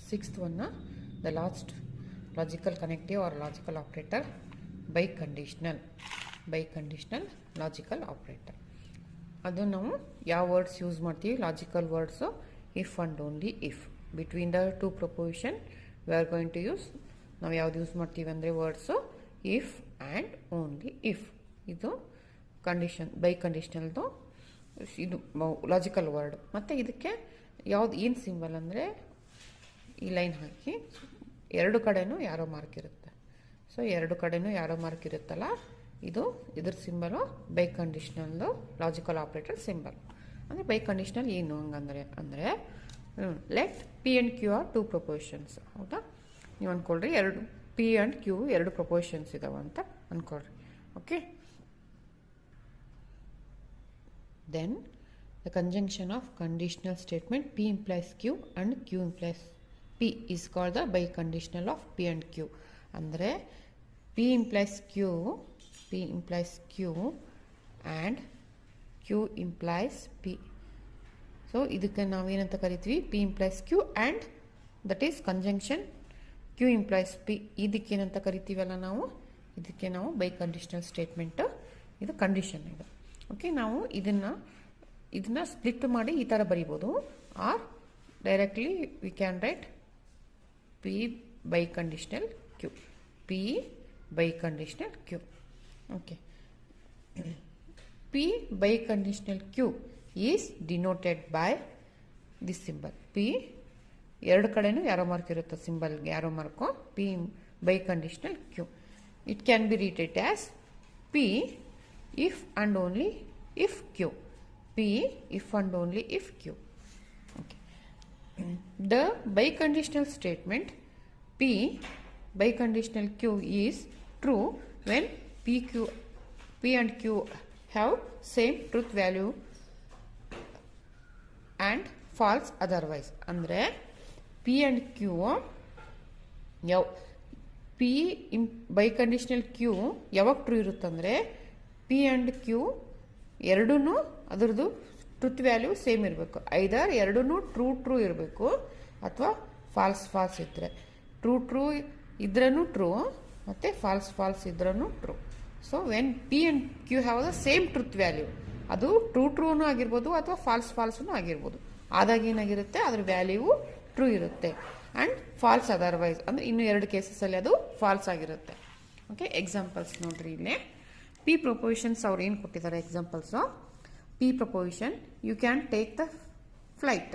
Sixth one, the last logical connective or logical operator, biconditional logical operator. ಅದು ನಾವು ಯಾವ words use ಮಾಡ್ತೀವಿ, logical words if and only if. Between the two proposition we are going to use, ನಾವು ಯಾವ್ದು use ಮಾಡ್ತೀವಿ ಅಂದರೆ words if and only if. ಇದು condition ಬೈಕಂಡೀಷನಲ್ದು ಇದು ಲಾಜಿಕಲ್ ವರ್ಡ್. ಮತ್ತು ಇದಕ್ಕೆ ಯಾವ್ದು ಏನು ಸಿಂಬಲ್ ಅಂದರೆ ಈ ಲೈನ್ ಹಾಕಿ ಎರಡು ಕಡೆನೂ ಯಾರೋ ಮಾರ್ಕ್ ಇರುತ್ತೆ. ಸೊ ಎರಡು ಕಡೆನೂ ಯಾರೋ ಮಾರ್ಕ್ ಇರುತ್ತಲ್ಲ, ಇದು ಇದ್ರ ಸಿಂಬಲು ಬೈಕಂಡೀಷನಲ್ದು ಲಾಜಿಕಲ್ ಆಪ್ರೇಟರ್ ಸಿಂಬಲ್. ಅಂದರೆ ಬೈಕಂಡೀಷನಲ್ ಏನು ಹಂಗಂದರೆ let P and Q are two propositions. ಹೌದಾ, ನೀವು ಅಂದ್ಕೊಳ್ರಿ ಎರಡು ಪಿ ಆ್ಯಂಡ್ ಕ್ಯೂ ಎರಡು ಪ್ರಪೋಸಿಷನ್ಸ್ ಇದಾವೆ ಅಂತ ಅಂದ್ಕೊಳ್ರಿ. Okay, then the conjunction of conditional statement P implies Q and Q implies P is called the biconditional of P and Q. ಅಂದರೆ P implies Q and Q implies P. So ಇದಕ್ಕೆ ನಾವೇನಂತ ಕರಿತೀವಿ, P implies Q and that is conjunction Q implies P. ಇದಕ್ಕೇನಂತ ಕರಿತೀವಲ್ಲ ನಾವು, ಇದಕ್ಕೆ ನಾವು biconditional statement, ಇದು condition ಇದು. ಓಕೆ, ನಾವು ಇದನ್ನು ಸ್ಪ್ಲಿಟ್ ಮಾಡಿ ಈ ಥರ ಬರಿಬೋದು, or directly we can write P biconditional Q, P biconditional Q. Okay, P biconditional Q is denoted by this symbol. P ಎರಡು ಕಡೆನೂ ಯಾರೋ ಮಾರ್ಕ್ ಇರುತ್ತೆ, ಸಿಂಬಲ್ಗೆ arrow mark, P biconditional Q. It can be written as P if and only if Q. P if and only if Q. Okay. The biconditional statement P biconditional Q is true when P and Q have same truth value and false otherwise. ಅಂದರೆ P and Q ಯಾವ P biconditional Q ಯಾವಾಗ true ಇರುತ್ತಂದರೆ P and Q ಎರಡೂ ಅದರದ್ದು truth value same ಇರಬೇಕು. ಐದರ್ ಎರಡೂ true ಇರಬೇಕು ಅಥವಾ falls ಇದ್ದರೆ. ಟ್ರೂ ಇದ್ರೂ ಟ್ರೂ ಮತ್ತು ಫಾಲ್ಸ್ ಇದ್ರೂ true. So when P and Q have the same truth value, ಅದು ಟ್ರೂನೂ ಆಗಿರ್ಬೋದು ಅಥವಾ ಫಾಲ್ಸ್ನೂ ಆಗಿರ್ಬೋದು, ಆದಾಗ ಏನಾಗಿರುತ್ತೆ, ಅದ್ರ ವ್ಯಾಲ್ಯೂ ಟ್ರೂ ಇರುತ್ತೆ. ಆ್ಯಂಡ್ ಫಾಲ್ಸ್ ಅದರ್ವೈಸ್ ಅಂದರೆ ಇನ್ನೂ ಎರಡು ಕೇಸಸಲ್ಲಿ ಅದು ಫಾಲ್ಸ್ ಆಗಿರುತ್ತೆ. ಓಕೆ, ಎಕ್ಸಾಂಪಲ್ಸ್ ನೋಡ್ರಿ ಇಲ್ಲೇ. ಪಿ ಪ್ರಪೋಸಿಷನ್ಸ್ ಅವ್ರು ಏನು ಕೊಟ್ಟಿದ್ದಾರೆ examples. P proposition, you can take the flight.